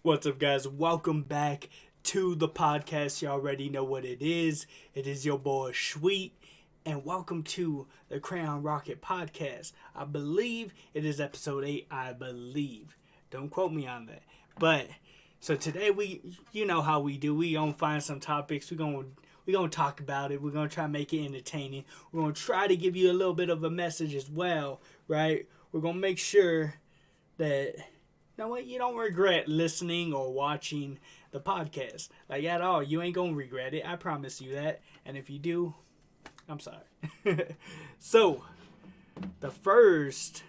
What's up, guys? Welcome back to the podcast. You already know what it is. It is your boy Sweet, and welcome to the Crayon Rocket podcast. I believe it is episode 8. I believe. Don't quote me on that. But so today you know how we do. We gonna find some topics. We gonna talk about it. We're gonna try to make it entertaining. We're gonna try to give you a little bit of a message as well, right? We're gonna make sure that you don't regret listening or watching the podcast. Like, at all. You ain't gonna regret it. I promise you that. And if you do, I'm sorry. So, the first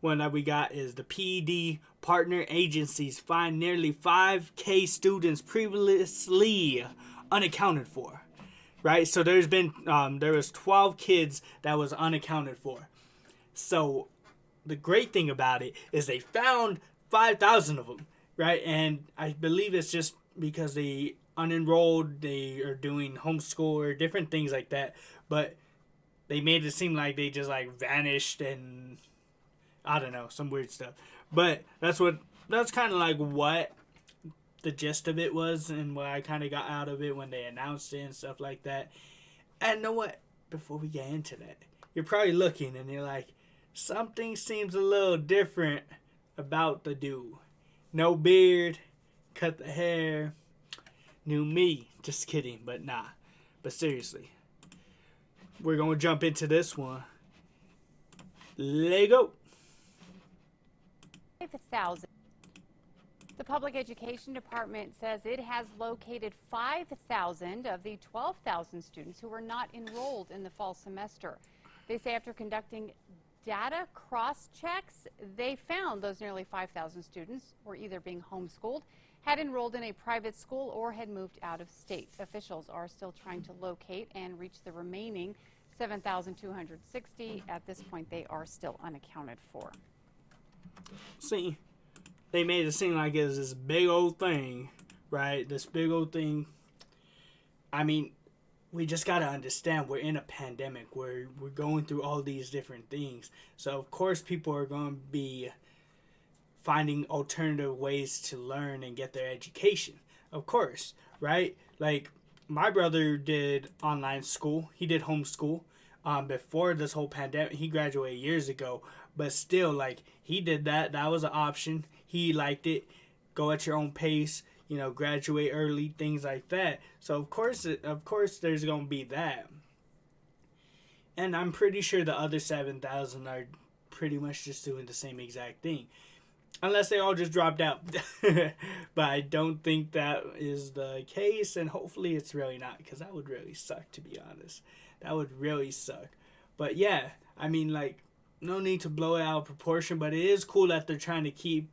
one that we got is the PED partner agencies find nearly 5K students previously unaccounted for. Right? So there was 12 kids that was unaccounted for. So the great thing about it is they found 5,000 of them, right? And I believe it's just because they unenrolled, they are doing homeschool or different things like that. But they made it seem like they just vanished and I don't know, some weird stuff. But that's kind of like what the gist of it was and what I kind of got out of it when they announced it and stuff like that. And know what? Before we get into that, you're probably looking and you're like, something seems a little different about the dude. No beard, cut the hair, new me. Just kidding, but nah. But seriously, we're going to jump into this one. Let go. 5,000. The Public Education Department says it has located 5,000 of the 12,000 students who were not enrolled in the fall semester. They say after conducting data cross-checks, they found those nearly 5,000 students were either being homeschooled, had enrolled in a private school, or had moved out of state. Officials are still trying to locate and reach the remaining 7,260. At this point, they are still unaccounted for. See, they made it seem like it was this big old thing, right? This big old thing. I mean, we just got to understand we're in a pandemic where we're going through all these different things. So, of course, people are going to be finding alternative ways to learn and get their education. Of course, right? Like, my brother did online school. He did homeschool before this whole pandemic. He graduated years ago. But still, he did that. That was an option. He liked it. Go at your own pace. Graduate early, things like that. So of course, there's gonna be that. And I'm pretty sure the other 7,000 are pretty much just doing the same exact thing, unless they all just dropped out. But I don't think that is the case, and hopefully it's really not, because that would really suck, to be honest. That would really suck. But yeah, I mean, no need to blow it out of proportion, but it is cool that they're trying to keep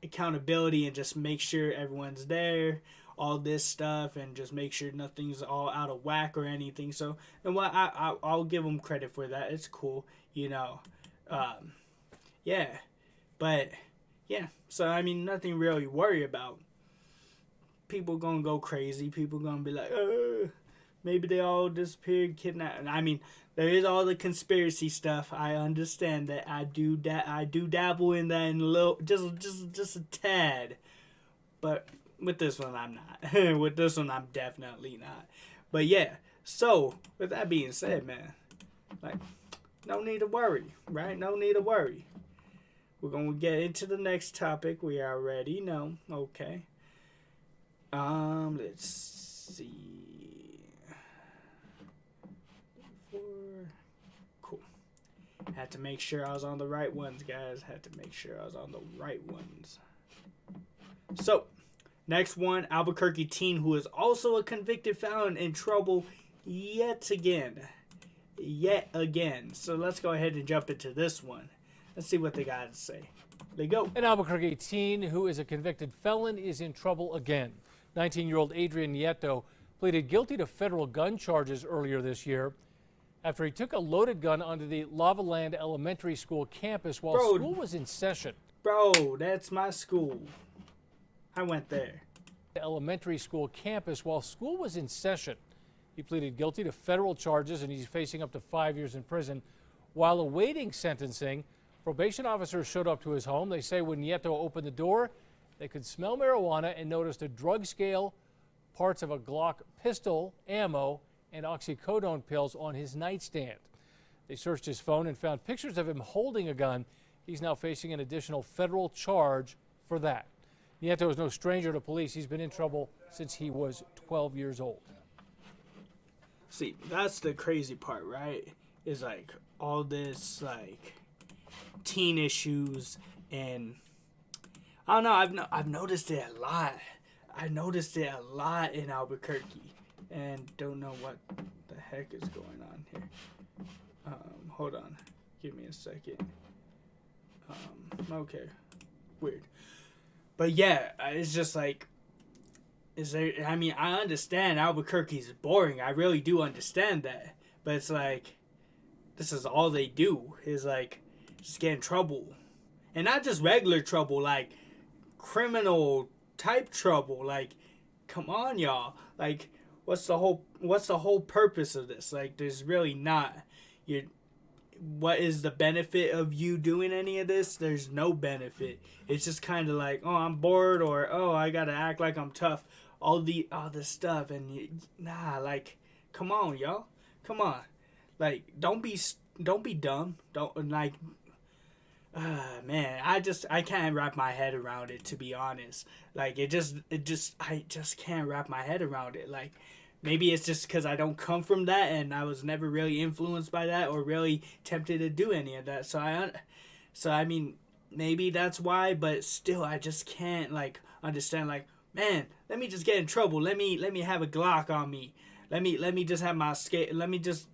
accountability and just make sure everyone's there, all this stuff, and just make sure nothing's all out of whack or anything. So, and what I'll give them credit for that. It's cool, yeah. But yeah, so I mean, nothing really to worry about. People gonna go crazy. People gonna be like, maybe they all disappeared, kidnapped. I mean, there is all the conspiracy stuff. I understand that. I do dabble in that in a little, just a tad. But with this one, I'm not. With this one, I'm definitely not. But yeah. So with that being said, man, no need to worry, right? No need to worry. We're gonna get into the next topic. We already know. Okay. Let's see. Cool. Had to make sure I was on the right ones, guys. Had to make sure I was on the right ones. So, next one, Albuquerque teen who is also a convicted felon in trouble yet again. So let's go ahead and jump into this one. Let's see what they got to say. They go. An Albuquerque teen who is a convicted felon is in trouble again. 19-year-old Adrian Nieto pleaded guilty to federal gun charges earlier this year after he took a loaded gun onto the Lava Land Elementary School campus while school was in session. Bro, that's my school. I went there. The elementary school campus while school was in session. He pleaded guilty to federal charges and he's facing up to 5 years in prison. While awaiting sentencing, probation officers showed up to his home. They say when Nieto opened the door, They could smell marijuana and noticed a drug scale, parts of a Glock pistol, ammo, and oxycodone pills on his nightstand. They searched his phone and found pictures of him holding a gun. He's now facing an additional federal charge for that. Nieto is no stranger to police. He's been in trouble since he was 12 years old. See, that's the crazy part, right? Is like all this like teen issues, and I don't know. I've noticed it a lot. I noticed it a lot in Albuquerque, and don't know what the heck is going on here. Hold on, give me a second. Okay, weird. But yeah, it's just like, is there? I mean, I understand Albuquerque's boring. I really do understand that. But it's like, this is all they do is like, just get in trouble, and not just regular trouble, like criminal type trouble. Like, come on, y'all. Like, what's the whole purpose of this? Like, there's really not. What is the benefit of you doing any of this? There's no benefit. It's just kind of like, oh, I'm bored, or oh, I gotta act like I'm tough. All this stuff, and like, come on, y'all, come on, like, don't be dumb. Don't like, man, I can't wrap my head around it, to be honest. Like, I just can't wrap my head around it. Like, maybe it's just because I don't come from that, and I was never really influenced by that or really tempted to do any of that. So I mean, maybe that's why, but still, I just can't like understand. Like, man, let me just get in trouble. Let me have a Glock on me. Let me just have my skate. Let me just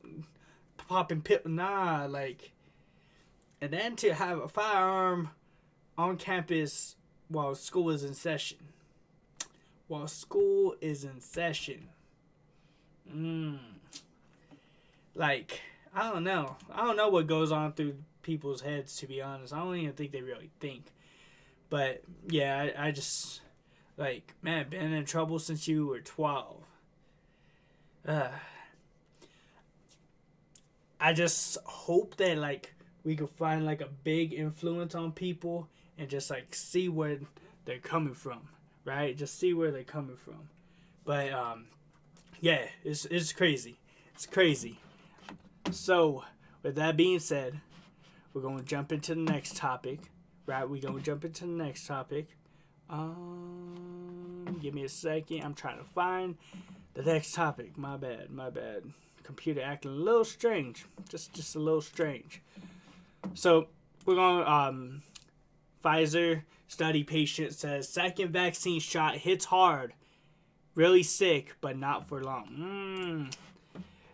pop and pip. Like, and then to have a firearm on campus while school is in session. Like, I don't know what goes on through people's heads, to be honest. I don't even think they really think. But yeah, I just, like, man, been in trouble since you were 12. I just hope that like we could find like a big influence on people and just like see where they're coming from, right? Just see where they're coming from. But yeah, it's crazy. It's crazy. So, with that being said, we're going to jump into the next topic. Right? We're going to jump into the next topic. Give me a second. I'm trying to find the next topic. My bad. Computer acting a little strange. Just a little strange. So, we're going Pfizer study patient says second vaccine shot hits hard. Really sick, but not for long.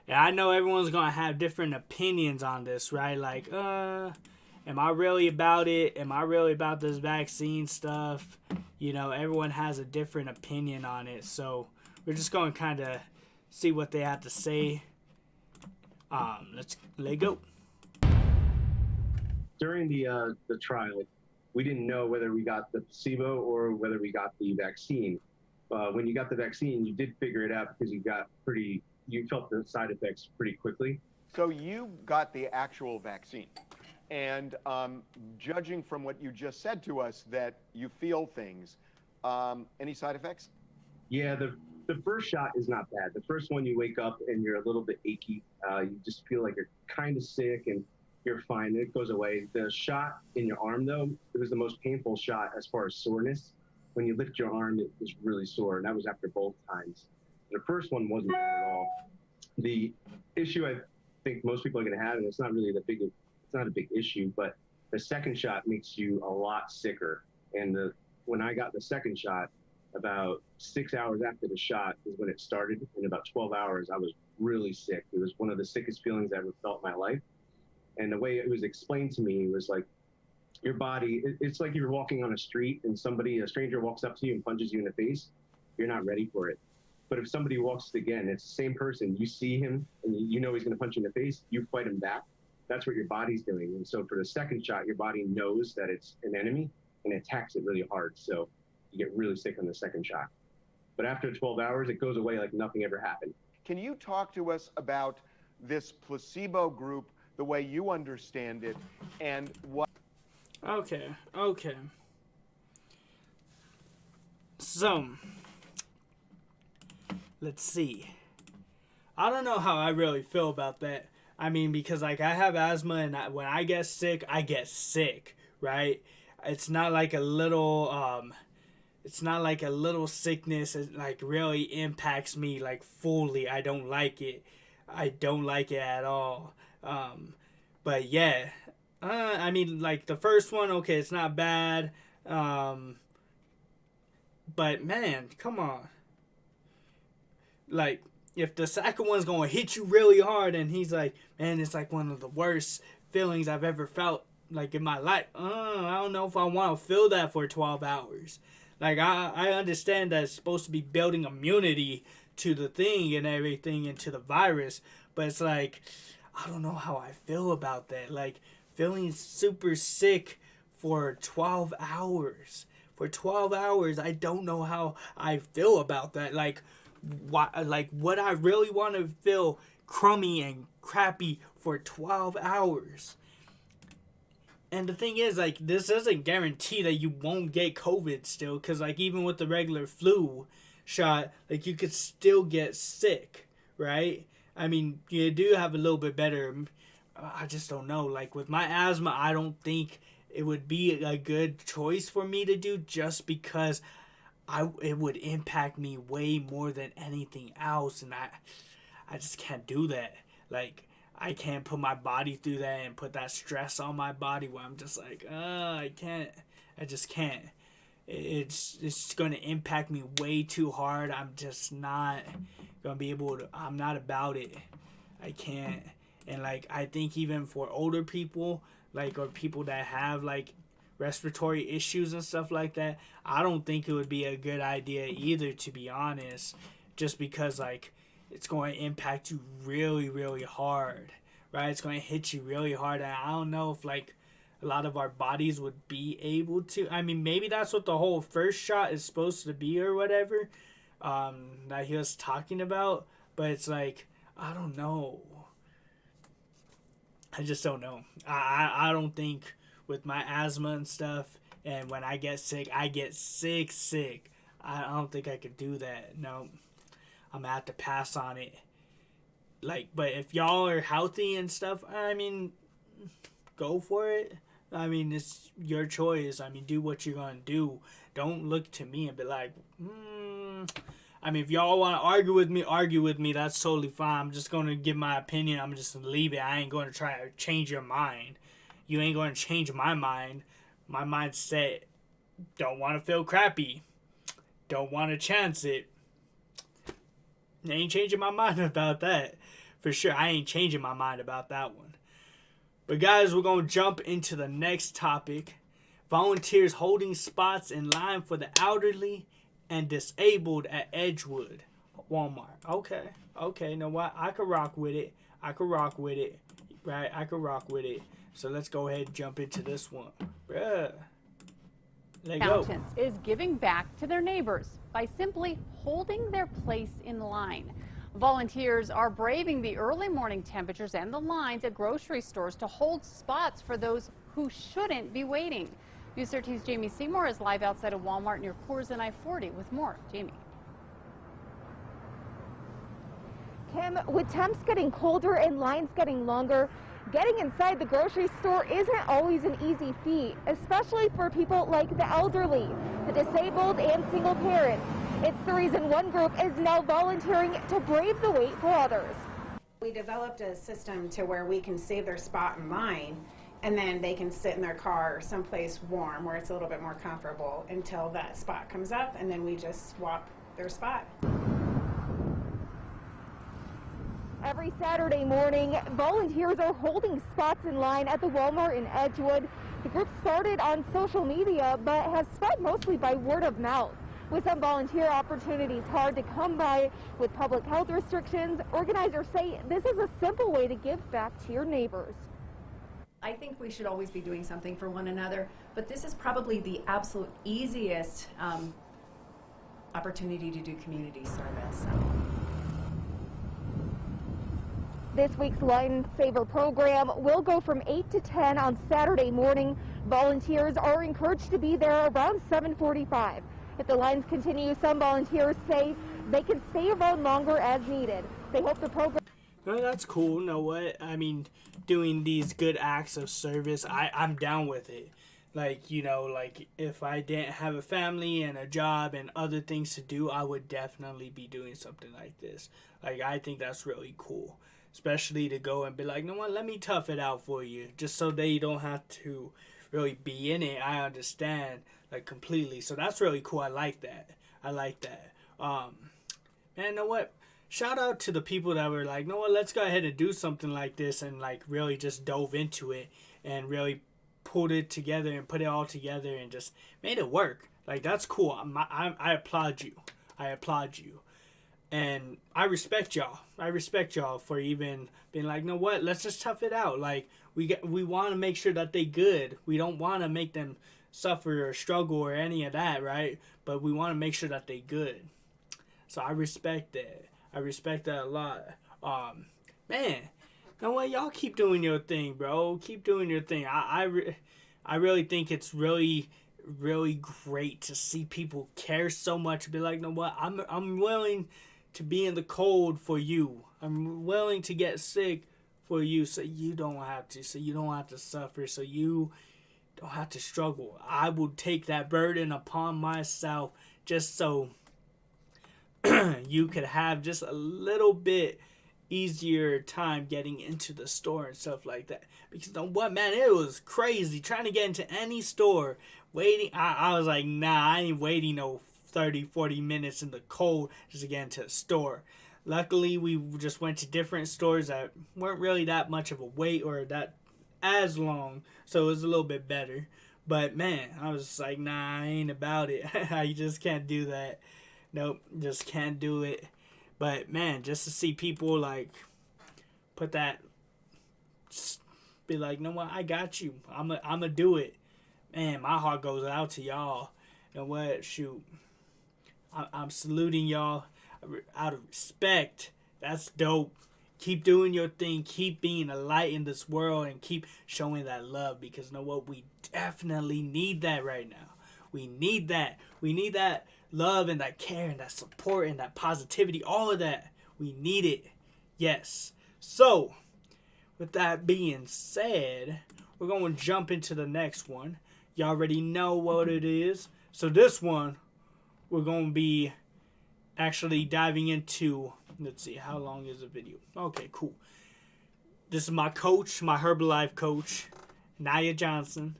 And I know everyone's going to have different opinions on this, right? Like, am I really about it? Am I really about this vaccine stuff? You know, everyone has a different opinion on it. So we're just going to kind of see what they have to say. Let's go. During the trial, we didn't know whether we got the placebo or whether we got the vaccine. When you got the vaccine, you did figure it out because you felt the side effects pretty quickly. So you got the actual vaccine, and judging from what you just said to us, that you feel things. Any side effects? Yeah, the first shot is not bad. The first one, you wake up and you're a little bit achy. You just feel like you're kind of sick and you're fine. It goes away. The shot in your arm, though, it was the most painful shot as far as soreness. When you lift your arm, it was really sore, and that was after both times. The first one wasn't bad at all. The issue I think most people are going to have, and it's not a big issue, but the second shot makes you a lot sicker. And when I got the second shot, about 6 hours after the shot is when it started. In about 12 hours, I was really sick. It was one of the sickest feelings I ever felt in my life. And the way it was explained to me was like, your body, it's like you're walking on a street and a stranger walks up to you and punches you in the face. You're not ready for it. But if somebody walks again, it's the same person. You see him and you know he's going to punch you in the face. You fight him back. That's what your body's doing. And so for the second shot, your body knows that it's an enemy and attacks it really hard. So you get really sick on the second shot. But after 12 hours, it goes away like nothing ever happened. Can you talk to us about this placebo group, the way you understand it, and what? Okay. So, let's see. I don't know how I really feel about that. I mean, because like I have asthma, and when I get sick, right? It's not like a little sickness. It like really impacts me like fully. I don't like it. I don't like it at all. But yeah, I mean, like the first one, okay, it's not bad. But man, come on. Like, if the second one's gonna hit you really hard, and he's like, man, it's like one of the worst feelings I've ever felt, like in my life. I don't know if I want to feel that for 12 hours. Like, I understand that it's supposed to be building immunity to the thing and everything, and to the virus, but it's like, I don't know how I feel about that. Like, feeling super sick for 12 hours. For 12 hours, I don't know how I feel about that. Like, would I really want to feel crummy and crappy for 12 hours? And the thing is, like, this doesn't guarantee that you won't get COVID still, because, like, even with the regular flu shot, like, you could still get sick, right? I mean, you do have a little bit better, I just don't know. Like, with my asthma, I don't think it would be a good choice for me to do, just because it would impact me way more than anything else, and I just can't do that. Like, I can't put my body through that and put that stress on my body where I'm just like, I can't. I just can't. It's going to impact me way too hard. I'm just not going to be able to. I'm not about it. I can't. And, like, I think even for older people, like, or people that have, like, respiratory issues and stuff like that, I don't think it would be a good idea either, to be honest, just because, like, it's going to impact you really, really hard, right? It's going to hit you really hard, and I don't know if, like, a lot of our bodies would be able to. I mean, maybe that's what the whole first shot is supposed to be or whatever, that he was talking about, but it's like, I don't know. I just don't know. I don't think with my asthma and stuff, and when I get sick, I get sick. I don't think I could do that. No, I'm gonna have to pass on it. Like, but if y'all are healthy and stuff, I mean, go for it. I mean, it's your choice. I mean, do what you're gonna do. Don't look to me and be like, I mean, if y'all want to argue with me. That's totally fine. I'm just going to give my opinion. I'm just going to leave it. I ain't going to try to change your mind. You ain't going to change my mind. My mind's set. Don't want to feel crappy. Don't want to chance it. I ain't changing my mind about that. For sure, I ain't changing my mind about that one. But guys, we're going to jump into the next topic. Volunteers holding spots in line for the elderly and disabled at Edgewood Walmart. Okay, you know what? I could rock with it. Right? I could rock with it. So let's go ahead and jump into this one. Bruh. Let go. Fountains is giving back to their neighbors by simply holding their place in line. Volunteers are braving the early morning temperatures and the lines at grocery stores to hold spots for those who shouldn't be waiting. News 13's Jamie Seymour is live outside of Walmart near Coors and I-40 with more. Jamie. Kim, with temps getting colder and lines getting longer, getting inside the grocery store isn't always an easy feat, especially for people like the elderly, the disabled, and single parents. It's the reason one group is now volunteering to brave the wait for others. We developed a system to where we can save their spot in line, and then they can sit in their car someplace warm where it's a little bit more comfortable until that spot comes up, and then we just swap their spot. Every Saturday morning, volunteers are holding spots in line at the Walmart in Edgewood. The group started on social media, but has spread mostly by word of mouth. With some volunteer opportunities hard to come by with public health restrictions, organizers say this is a simple way to give back to your neighbors. I think we should always be doing something for one another, but this is probably the absolute easiest opportunity to do community service. This week's Line Saver program will go from 8 to 10 on Saturday morning. Volunteers are encouraged to be there around 7:45. If the lines continue, some volunteers say they can stay around longer as needed. They hope the program... Well, that's cool. You know what? I mean, doing these good acts of service, I'm down with it. Like, you know, like if I didn't have a family and a job and other things to do, I would definitely be doing something like this. Like, I think that's really cool. Especially to go and be like, you know what, let me tough it out for you. Just so they don't have to really be in it. I understand, like, completely. So that's really cool. I like that. Man, you know what? Shout out to the people that were like, you know what, let's go ahead and do something like this, and like really just dove into it and really pulled it together and put it all together and just made it work. Like, that's cool. I applaud you. And I respect y'all for even being like, you know what, let's just tough it out. Like, we want to make sure that they good. We don't want to make them suffer or struggle or any of that, right? But we want to make sure that they good. So I respect that. I respect that a lot. Man, you know what? Y'all keep doing your thing, bro. Keep doing your thing. I really think it's really, really great to see people care so much. Be like, you know what? I'm willing to be in the cold for you. I'm willing to get sick for you, so you don't have to. So you don't have to suffer. So you don't have to struggle. I will take that burden upon myself just so you could have just a little bit easier time getting into the store and stuff like that. Because you know what, man, it was crazy trying to get into any store. Waiting, I was like, nah, I ain't waiting no 30-40 minutes in the cold just to get into the store. Luckily, we just went to different stores that weren't really that much of a wait or that as long, so it was a little bit better. But man, I was just like, nah, I ain't about it. I just can't do that. Nope, just can't do it. But man, just to see people like put that, just be like, you know what, I got you. I'ma do it. Man, my heart goes out to y'all. You know what? Shoot, I'm saluting y'all out of respect. That's dope. Keep doing your thing. Keep being a light in this world and keep showing that love, because you know what? We definitely need that right now. We need that. We need that love and that care and that support and that positivity. All of that. We need it. Yes. So, with that being said, we're going to jump into the next one. You already know what it is. So this one, we're going to be actually diving into, let's see, how long is the video? Okay, cool. This is my coach, my Herbalife coach, Nia Johnson.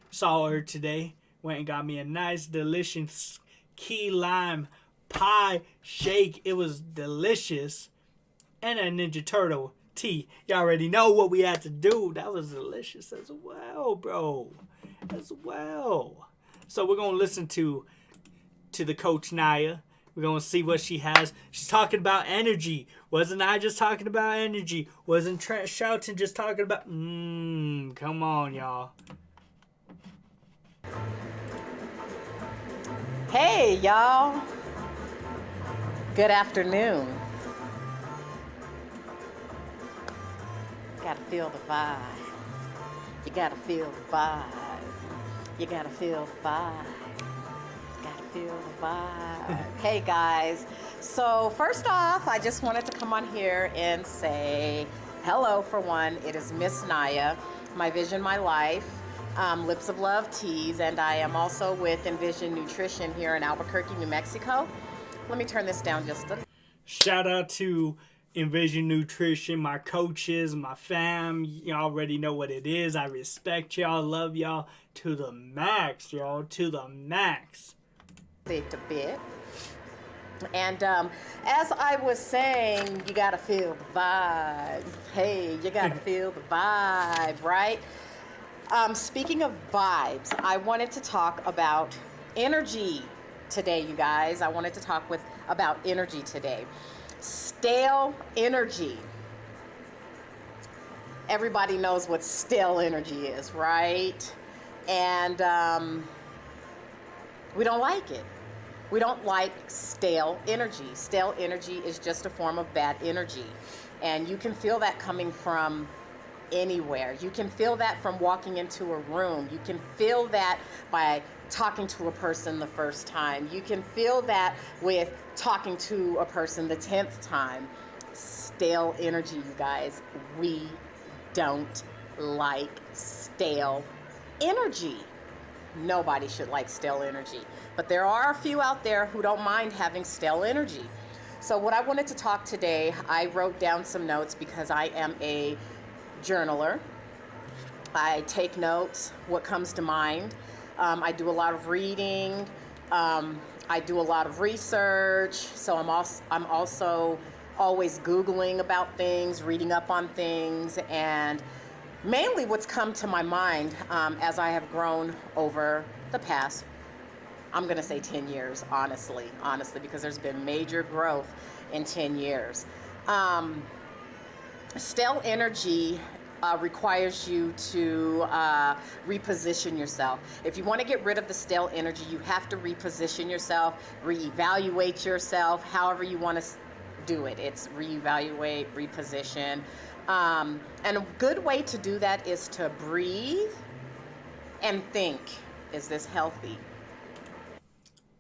Saw her today. Went and got me a nice, delicious key lime pie shake. It was delicious. And a Ninja Turtle tea. You already know what we had to do. That was delicious as well, bro. As well. So we're going to listen to the coach Nia. We're going to see what she has. She's talking about energy. Wasn't I just talking about energy? Wasn't Trent Shelton just talking about... come on, y'all. Hey, y'all. Good afternoon. Gotta feel the vibe. You gotta feel the vibe. You gotta feel the vibe. Gotta feel the vibe. Hey, guys. So, first off, I just wanted to come on here and say hello, for one. It is Miss Nia, My Vision, My Life. Lips of Love Teas, and I am also with Envision Nutrition here in Albuquerque, New Mexico. Let me turn this down just a... Shout out to Envision Nutrition, my coaches, my fam. You already know what it is. I respect y'all, love y'all to the max, y'all, to the max. Bit to bit. And as I was saying, you gotta feel the vibe. Hey, you gotta feel the vibe, right? Speaking of vibes, I wanted to talk about energy today, you guys. I wanted to talk about energy today. Stale energy. Everybody knows what stale energy is, right? And we don't like it. We don't like stale energy. Stale energy is just a form of bad energy. And you can feel that coming from anywhere. You can feel that from walking into a room. You can feel that by talking to a person the first time. You can feel that with talking to a person the 10th time. Stale energy, you guys. We don't like stale energy. Nobody should like stale energy. But there are a few out there who don't mind having stale energy. So what I wanted to talk today, I wrote down some notes because I am a journaler. I take notes, what comes to mind. I do a lot of reading. I do a lot of research. So I'm also always Googling about things, reading up on things, and mainly what's come to my mind as I have grown over the past, I'm going to say 10 years, honestly, because there's been major growth in 10 years. Stale energy requires you to reposition yourself. If you want to get rid of the stale energy, you have to reposition yourself, reevaluate yourself, however you want to do it. It's reevaluate, reposition. And a good way to do that is to breathe and think, is this healthy?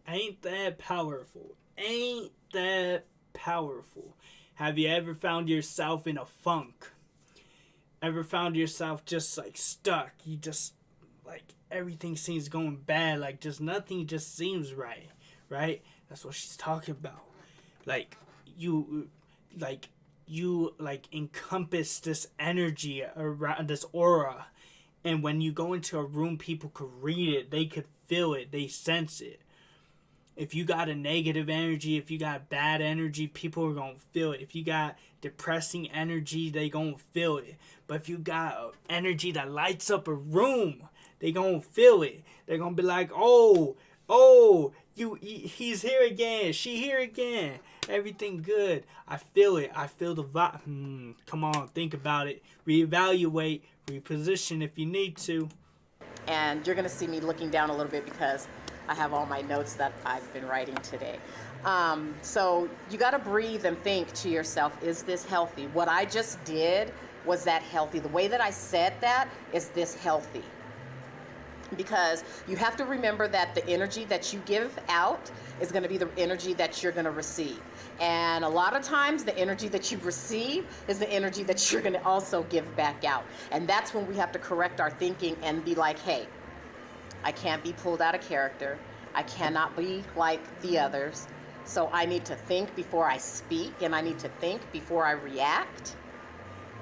Ain't that powerful? Ain't that powerful? Have you ever found yourself in a funk? Ever found yourself just like stuck? You just like everything seems going bad, like just nothing just seems right, right? That's what she's talking about. You encompass this energy around this aura, and when you go into a room, people could read it, they could feel it, they sense it. If you got a negative energy, if you got bad energy, people are going to feel it. If you got depressing energy, they going to feel it. But if you got energy that lights up a room, they going to feel it. They're going to be like, he's here again, she here again. Everything good. I feel it. I feel the vibe. Come on, think about it. Reevaluate, reposition if you need to. And you're going to see me looking down a little bit because I have all my notes that I've been writing today. So you got to breathe and think to yourself, is this healthy? What I just did, was that healthy? The way that I said that, is this healthy? Because you have to remember that the energy that you give out is going to be the energy that you're going to receive. And a lot of times the energy that you receive is the energy that you're going to also give back out. And that's when we have to correct our thinking and be like, hey, I can't be pulled out of character. I cannot be like the others. So I need to think before I speak, and I need to think before I react,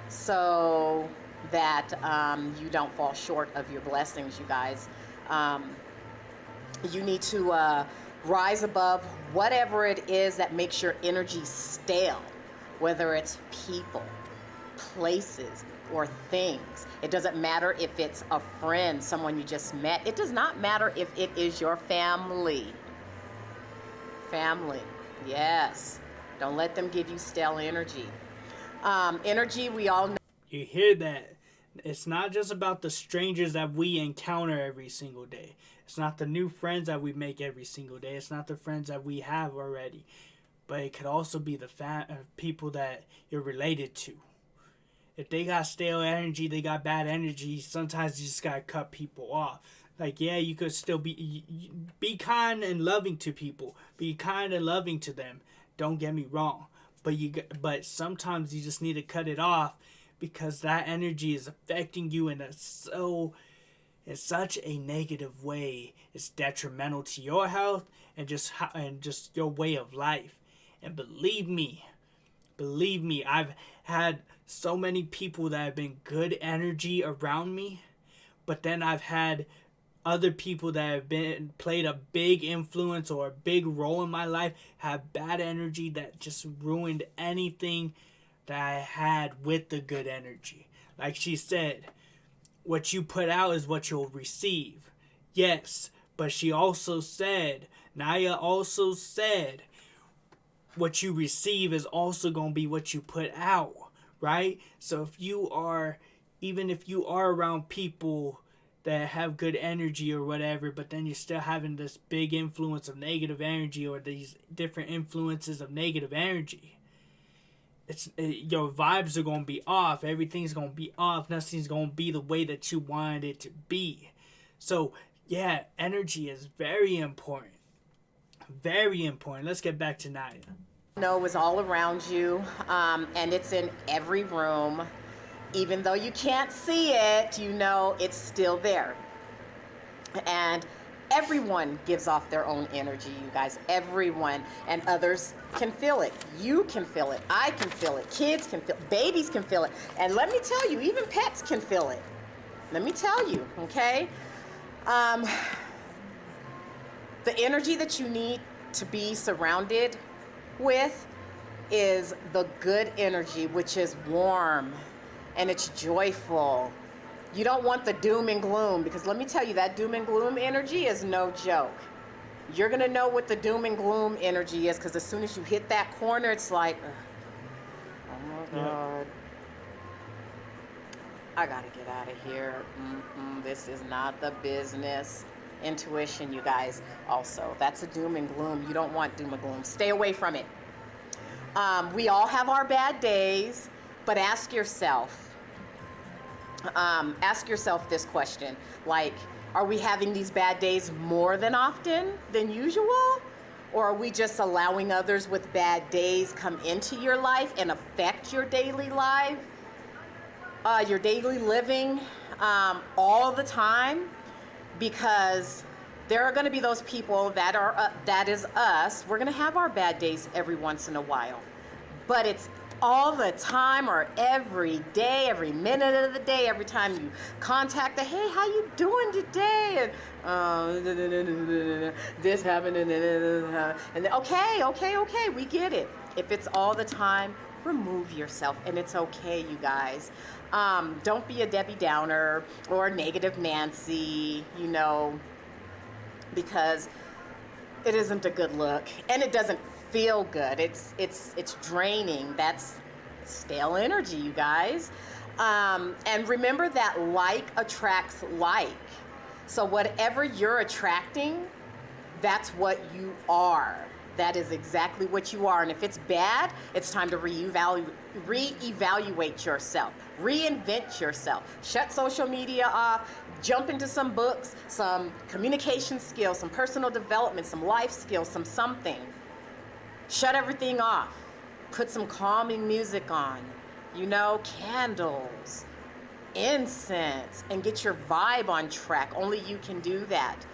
so that you don't fall short of your blessings, you guys. You need to rise above whatever it is that makes your energy stale, whether it's people, places, or things. It doesn't matter if it's a friend, someone you just met. It does not matter if it is your family. Family, yes. Don't let them give you stale energy. Energy, we all know. You hear that? It's not just about the strangers that we encounter every single day. It's not the new friends that we make every single day. It's not the friends that we have already. But it could also be the people that you're related to. If they got stale energy, they got bad energy, sometimes you just gotta cut people off. Like, yeah, you could still be kind and loving to people. Be kind and loving to them. Don't get me wrong. But sometimes you just need to cut it off because that energy is affecting you in such a negative way. It's detrimental to your health and just your way of life. And believe me, I've had so many people that have been good energy around me, but then I've had other people that have played a big influence or a big role in my life have bad energy that just ruined anything that I had with the good energy. Like she said, what you put out is what you'll receive. Yes, but she also said, Naya also said, what you receive is also going to be what you put out, right? So even if you are around people that have good energy or whatever, but then you're still having this big influence of negative energy or these different influences of negative energy, your vibes are going to be off. Everything's going to be off. Nothing's going to be the way that you wanted it to be. So, yeah, energy is very important. Very important. Let's get back to Naya. Know is all around you, and it's in every room. Even though you can't see it, you know it's still there. And everyone gives off their own energy, you guys. Everyone. And others can feel it. You can feel it. I can feel it. Kids can feel it. Babies can feel it. And let me tell you, even pets can feel it. Let me tell you, okay? The energy that you need to be surrounded with is the good energy, which is warm and it's joyful. You don't want the doom and gloom, because let me tell you, that doom and gloom energy is no joke. You're gonna know what the doom and gloom energy is, because as soon as you hit that corner, it's like, oh my God, I gotta get out of here. This is not the business. Intuition, you guys, also. That's a doom and gloom. You don't want doom and gloom. Stay away from it. We all have our bad days, but ask yourself this question. Like, are we having these bad days more than often than usual? Or are we just allowing others with bad days come into your life and affect your daily life, your daily living all the time? Because there are going to be those people that is us. We're going to have our bad days every once in a while, but it's all the time, or every day, every minute of the day, every time you contact hey, how you doing today? And this happened, and then, okay, we get it. If it's all the time, remove yourself, and it's okay, you guys. Don't be a Debbie Downer or a negative Nancy, you know, because it isn't a good look, and it doesn't feel good. It's draining. That's stale energy, you guys. And remember that like attracts like. So whatever you're attracting, that's what you are. That is exactly what you are. And if it's bad, it's time to reevaluate yourself, reinvent yourself, shut social media off, jump into some books, some communication skills, some personal development, some life skills, some something. Shut everything off. Put some calming music on, you know, candles, incense, and get your vibe on track. Only you can do that.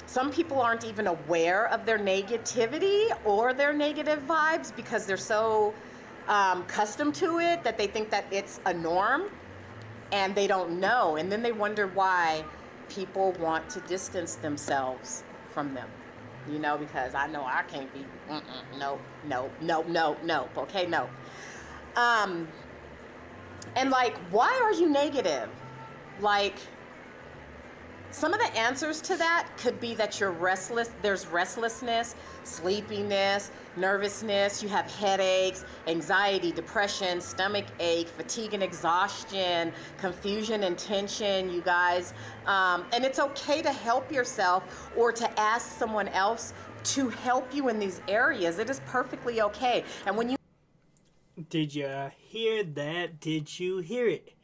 Some people aren't even aware of their negativity or their negative vibes because they're so accustomed to it that they think that it's a norm, and they don't know. And then they wonder why people want to distance themselves from them. You know, because I know I can't be, no, okay, no. And like, why are you negative? Like, some of the answers to that could be that you're restless. There's restlessness, sleepiness, nervousness. You have headaches, anxiety, depression, stomach ache, fatigue and exhaustion, confusion and tension, you guys. And it's okay to help yourself or to ask someone else to help you in these areas. It is perfectly okay. And when you... Did you hear that? Did you hear it?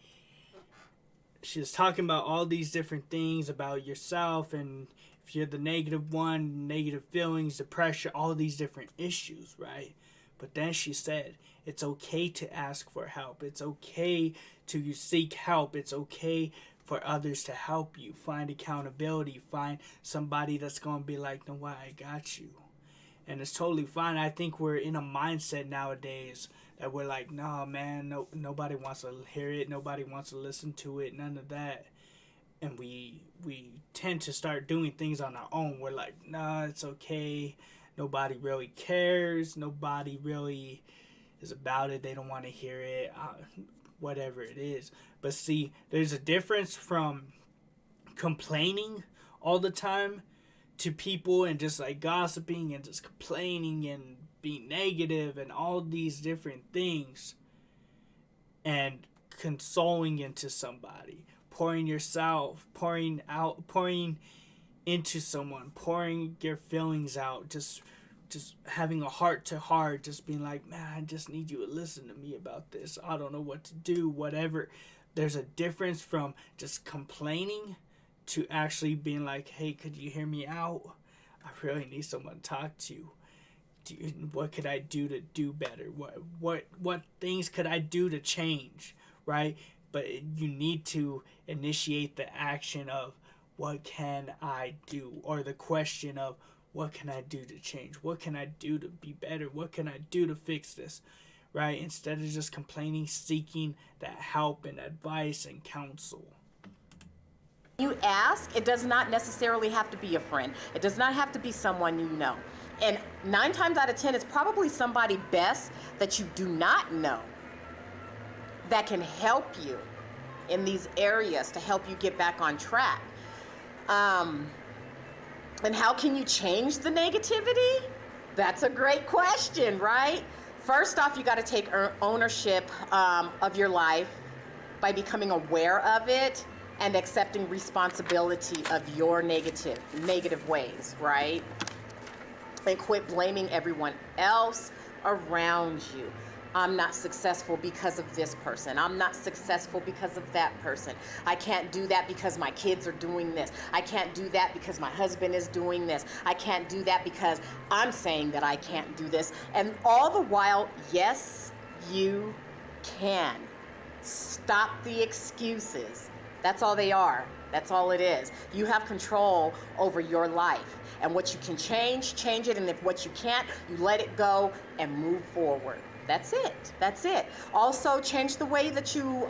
She's talking about all these different things about yourself, and if you're the negative one, negative feelings, depression, all these different issues, right? But then she said, it's okay to ask for help. It's okay to seek help. It's okay for others to help you. Find accountability. Find somebody that's going to be like, no, what, I got you. And it's totally fine. I think we're in a mindset nowadays that we're like, nah, man, nobody wants to hear it. Nobody wants to listen to it. None of that. And we tend to start doing things on our own. We're like, nah, it's okay. Nobody really cares. Nobody really is about it. They don't want to hear it. Whatever it is. But see, there's a difference from complaining all the time to people and just like gossiping and just complaining and being negative and all these different things, and consoling into somebody, pouring yourself, pouring into someone, pouring your feelings out, just just having a heart to heart, just being like, man, I just need you to listen to me about this. I don't know what to do, whatever. There's a difference from just complaining to actually being like, hey, could you hear me out? I really need someone to talk to. What could I do to do better? What things could I do to change, right? But you need to initiate the action of what can I do, or the question of what can I do to change? What can I do to be better? What can I do to fix this, right? Instead of just complaining, seeking that help and advice and counsel. You ask, it does not necessarily have to be a friend. It does not have to be someone you know. And 9 times out of 10, it's probably somebody best that you do not know that can help you in these areas to help you get back on track. And how can you change the negativity? That's a great question, right? First off, you got to take ownership of your life by becoming aware of it and accepting responsibility of your negative ways, right? And quit blaming everyone else around you. I'm not successful because of this person. I'm not successful because of that person. I can't do that because my kids are doing this. I can't do that because my husband is doing this. I can't do that because I'm saying that I can't do this. And all the while, yes, you can. Stop the excuses. That's all they are. That's all it is. You have control over your life. And what you can change it. And if what you can't, you let it go and move forward. That's it. That's it. Also, change the way that you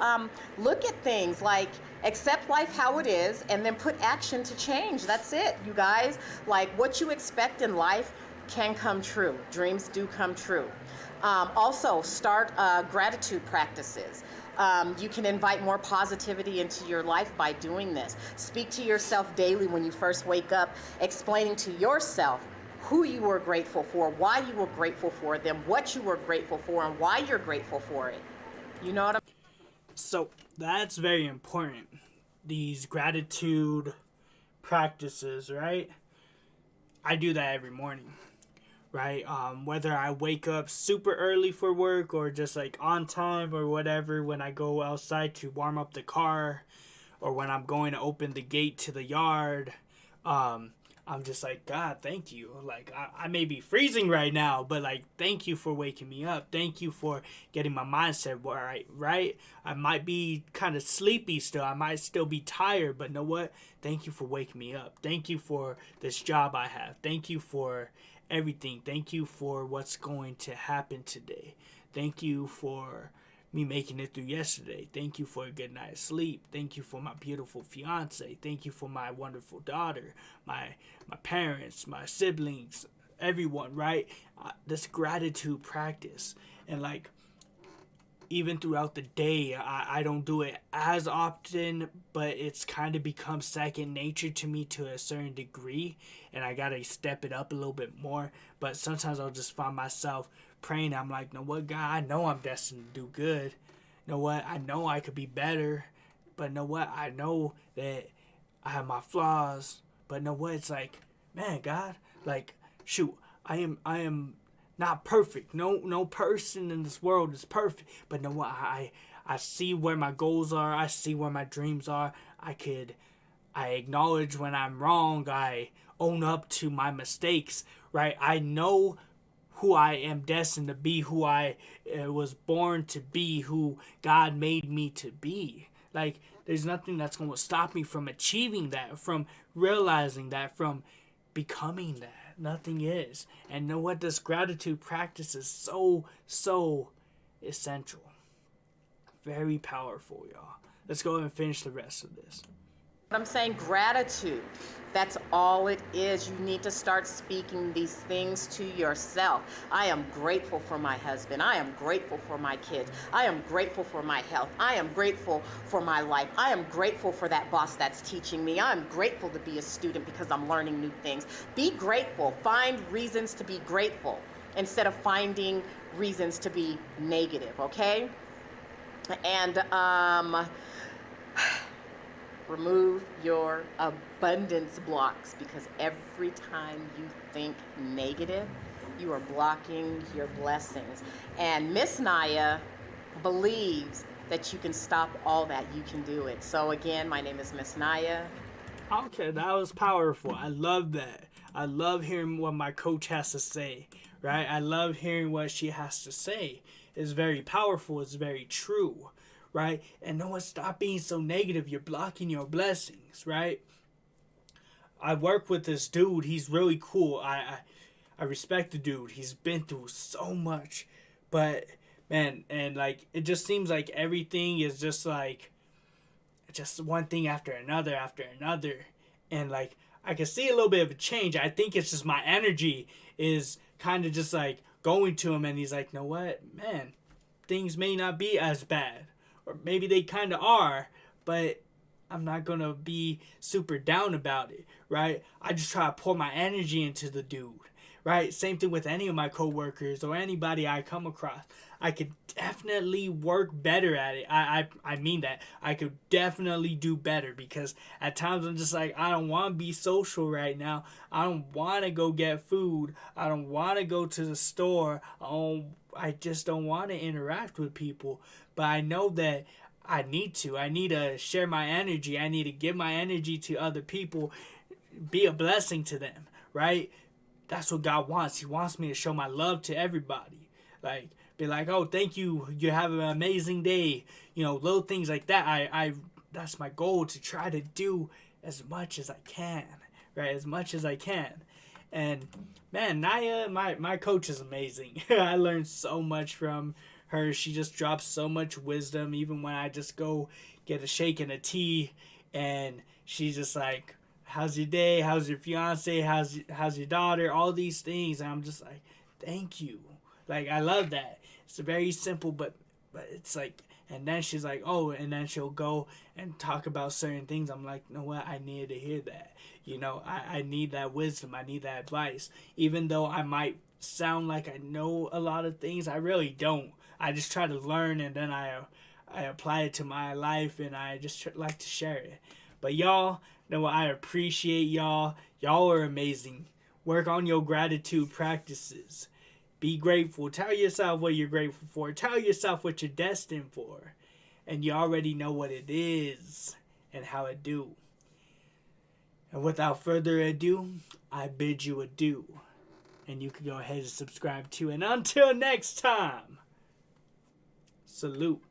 look at things, like accept life how it is and then put action to change. That's it, you guys. Like, what you expect in life can come true. Dreams do come true. Also, start gratitude practices. You can invite more positivity into your life by doing this. Speak to yourself daily when you first wake up, explaining to yourself who you were grateful for, why you were grateful for them, what you were grateful for, and why you're grateful for it. You know what I'm So that's very important. These gratitude practices, right? I do that every morning, right? Whether I wake up super early for work or just like on time or whatever, when I go outside to warm up the car or when I'm going to open the gate to the yard, I'm just like, God, thank you. Like, I may be freezing right now, but like, thank you for waking me up. Thank you for getting my mindset right? I might be kind of sleepy still. I might still be tired, but know what? Thank you for waking me up. Thank you for this job I have. Thank you for everything. Thank you for what's going to happen today. Thank you for me making it through yesterday. Thank you for a good night's sleep. Thank you for my beautiful fiance. Thank you for my wonderful daughter, my parents, my siblings, everyone, right? This gratitude practice. And like, even throughout the day, I don't do it as often, but it's kind of become second nature to me to a certain degree, and I gotta step it up a little bit more. But sometimes I'll just find myself praying. I'm like, know what, God, I know I'm destined to do good. Know what, I know I could be better, but know what, I know that I have my flaws. But know what, it's like, man, God, like, shoot, I am not perfect. No person in this world is perfect. But know what, I see where my goals are. I see where my dreams are. I acknowledge when I'm wrong. I own up to my mistakes, right? I know who I am destined to be, who I was born to be, who God made me to be. Like, there's nothing that's going to stop me from achieving that, from realizing that, from becoming that. Nothing is. And know what? This gratitude practice is so essential. Very powerful, y'all. Let's go and finish the rest of this. I'm saying? Gratitude. That's all it is. You need to start speaking these things to yourself. I am grateful for my husband. I am grateful for my kids. I am grateful for my health. I am grateful for my life. I am grateful for that boss that's teaching me. I'm grateful to be a student because I'm learning new things. Be grateful. Find reasons to be grateful instead of finding reasons to be negative, okay? And remove your abundance blocks, because every time you think negative, you are blocking your blessings. And Miss Naya believes that you can stop all that. You can do it. So again, my name is Miss Naya. Okay, that was powerful. I love that. I love hearing what my coach has to say, right? I love hearing what she has to say. It's very powerful. It's very true, right? And no one, stop being so negative. You're blocking your blessings, right? I work with this dude. He's really cool. I respect the dude. He's been through so much, but man, and like it just seems like everything is just like just one thing after another, and like I can see a little bit of a change. I think it's just my energy is kind of just like going to him, and he's like, "Know what, man? Things may not be as bad, or maybe they kind of are, but I'm not gonna be super down about it, right? I just try to pour my energy into the dude, right? Same thing with any of my coworkers or anybody I come across. I could definitely work better at it. I mean that. I could definitely do better, because at times I'm just like, I don't want to be social right now. I don't want to go get food. I don't want to go to the store. I just don't want to interact with people. But I know that I need to. I need to share my energy. I need to give my energy to other people, be a blessing to them, right? That's what God wants. He wants me to show my love to everybody. Like, be like, oh, thank you. You have an amazing day. You know, little things like that. I that's my goal, to try to do as much as I can, right? As much as I can. And man, Naya, my coach is amazing. I learned so much from her. She just drops so much wisdom, even when I just go get a shake and a tea, and she's just like, how's your day? How's your fiance? How's your daughter? All these things. And I'm just like, thank you. Like, I love that. It's very simple, but it's like, and then she's like, oh, and then she'll go and talk about certain things. I'm like, you know what? I needed to hear that. You know, I need that wisdom. I need that advice. Even though I might sound like I know a lot of things, I really don't. I just try to learn, and then I apply it to my life, and I just like to share it. But y'all, know what? I appreciate y'all. Y'all are amazing. Work on your gratitude practices. Be grateful. Tell yourself what you're grateful for. Tell yourself what you're destined for. And you already know what it is and how it do. And without further ado, I bid you adieu. And you can go ahead and subscribe too. And until next time, salute.